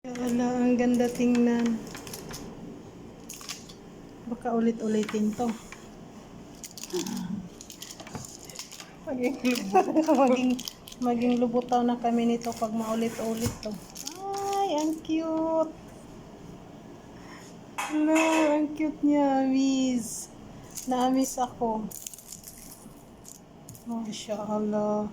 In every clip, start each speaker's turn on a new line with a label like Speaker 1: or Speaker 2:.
Speaker 1: Wala, ang ganda tingnan. Baka ulit-ulitin to. Maging maging maging lubutaw na kami nito pag maulit-ulit to. Ay, ang cute. Hello, ang cute niya, miss. Na-miss ako. Masya Allah.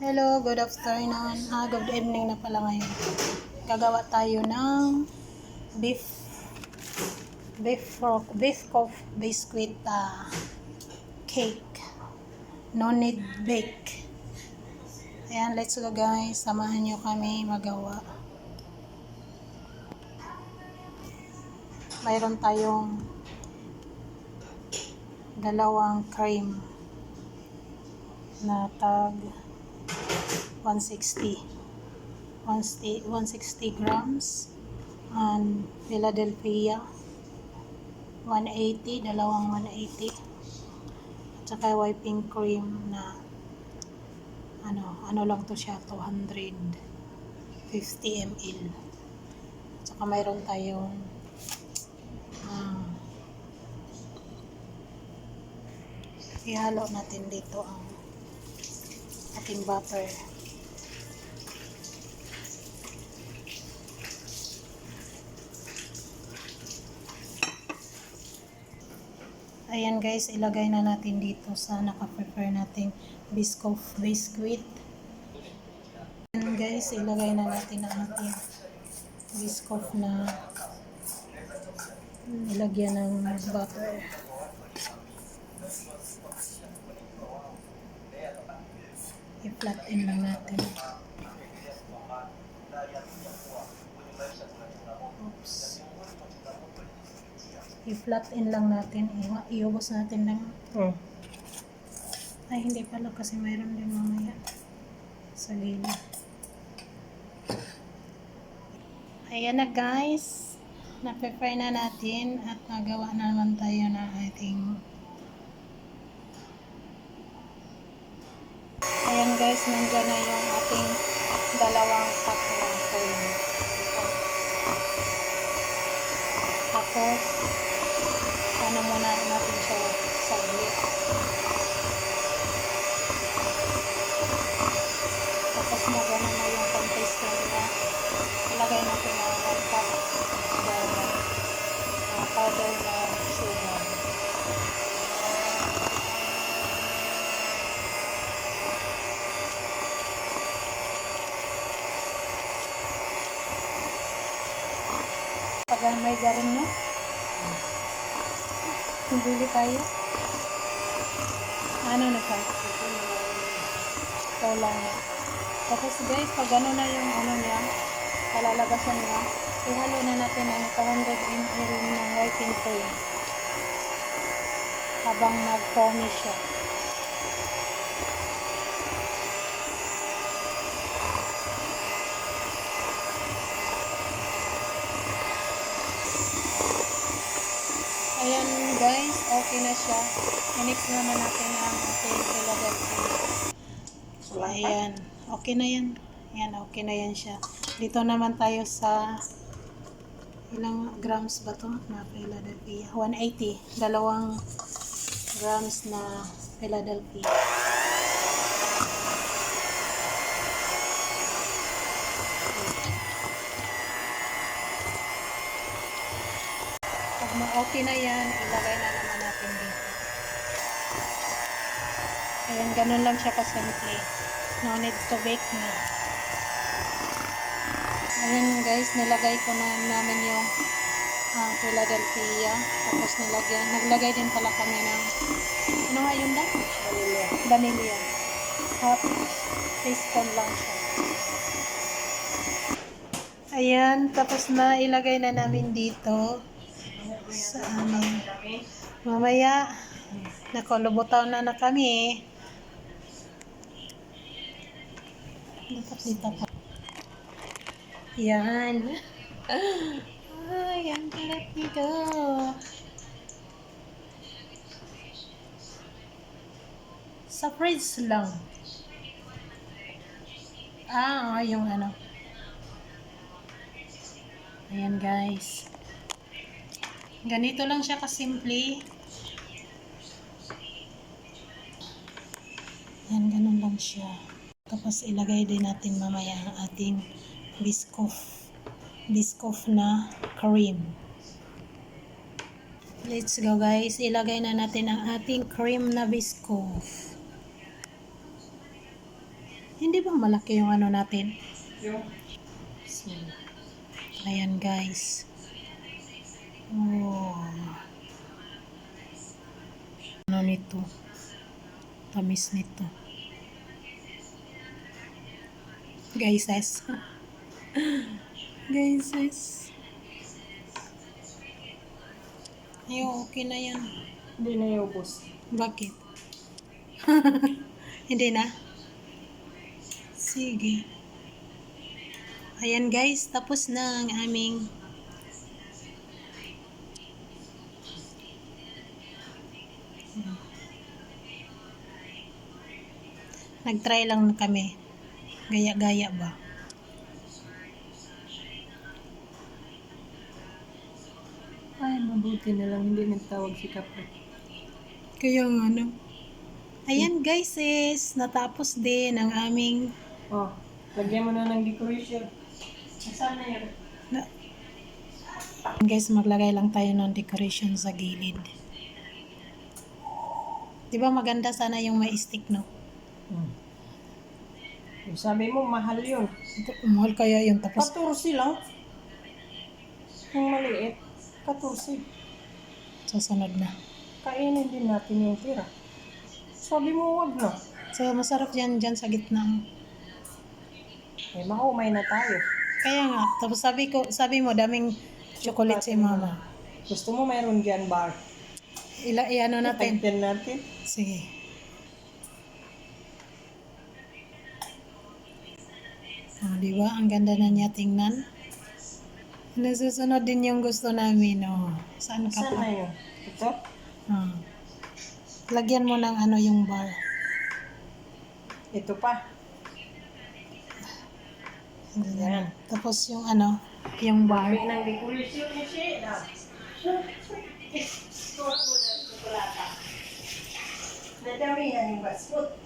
Speaker 1: Hello, good afternoon. Good evening na pala ngayon. Gagawa tayo ng beef biscuit cake. No need bake. Ayan, let's go guys. Samahan nyo kami magawa. Mayroon tayong dalawang cream na tag 160 grams and Philadelphia 180, dalawang 180 at saka whipping cream na ano lang to siya, 250 ml. At saka mayroon tayong ihalo natin dito ang ating butter. Ayan guys, ilagay na natin dito sa naka-prepare nating biscuit. Ayan guys, ilagay na natin ang ating biscuit na nilagyan ng butter. I-flat in lang natin. Oops. I-flat in lang natin. Iubos natin lang. Ay, hindi pala kasi mayroon din mamaya sa gilid. Ayan na guys. Na-prepare na natin at nagawa na naman tayo na ating. Ayan guys, nandiyan na yung ating dalawang cup na cream. Tapos, muna natin siya saglit. Tapos magana na yung container niya. Ilagay natin ang 1 cup powder na sugar. Pag may garin no? Bili tayo. Ano na ka? Ito lang. Tapos guys, pag ano na yung ano niya, kalalabasan niya, ihalo na natin ang 200 ml ng whipping cream habang mag-foamy siya. Ayan guys, okay na siya. I-mix naman natin ang ating Philadelphia. So, ayan. Okay na yan. Ayan, okay na yan siya. Dito naman tayo sa ilang grams ba to na Philadelphia? 180. 2 grams na Philadelphia. Okay na yan, ilagay na naman natin dito. Ayan, ganun lang siya kasimple. No need to bake na. Ayan guys, nilagay ko na namin yung Philadelphia. Tapos naglagay din pala kami ng ano nga yun na? Vanilla. Half teaspoon lang siya. Ayan, tapos na ilagay na namin dito. sa amin. Mamaya, nakulubutaw na kami. Dapat dito pa. Yan. Ay, ang kalat nito. Sa fridge lang. Yung ano. Ayan guys. Ganito lang siya kasimple. Ayan, ganun lang siya. Tapos ilagay din natin mamaya ang ating Biscoff na cream. Let's go guys. Ilagay na natin ang ating cream na Biscoff. Hindi ba malaki yung ano natin? So, ayan guys. Oh. Ano nito? Tamis nito. Guys. Ayo, okay na yan.
Speaker 2: Hindi na iubos.
Speaker 1: Bakit? Hindi na? Sige. Ayan guys, tapos na ang aming nag-try lang kami. Gaya-gaya ba?
Speaker 2: Ay, mabuti na lang hindi nagtawag si Kapre.
Speaker 1: Kaya nga no. Ayan guys, natapos din ang aming
Speaker 2: Oh, lagyan mo na ng decoration. Saan na yun?
Speaker 1: guys, maglagay lang tayo ng decoration sa gilid. Di ba maganda sana yung may stick, no?
Speaker 2: Sabi mo, mahal yun.
Speaker 1: Mahal kaya yun. Tapos,
Speaker 2: 14 lang. Yung maliit, 14.
Speaker 1: susunod na.
Speaker 2: Kainin din natin yung tira. Sabi mo, wag na.
Speaker 1: So, masarap yan dyan sa gitna.
Speaker 2: Eh, maumay na tayo.
Speaker 1: Kaya nga, tapos sabi mo, daming chocolate si mama.
Speaker 2: Gusto mo mayroon dyan bar?
Speaker 1: Iano natin?
Speaker 2: Tagyan natin.
Speaker 1: Sige. Di ba? Ang ganda na niya tingnan. Nasusunod din yung gusto namin, Saan ka
Speaker 2: Saan
Speaker 1: pa?
Speaker 2: na yun? Ito?
Speaker 1: Lagyan mo ng ano yung bar.
Speaker 2: Ito pa.
Speaker 1: Yan. Tapos yung yung bar.
Speaker 2: May nang decoration ni siya. Nadamihan yung basket.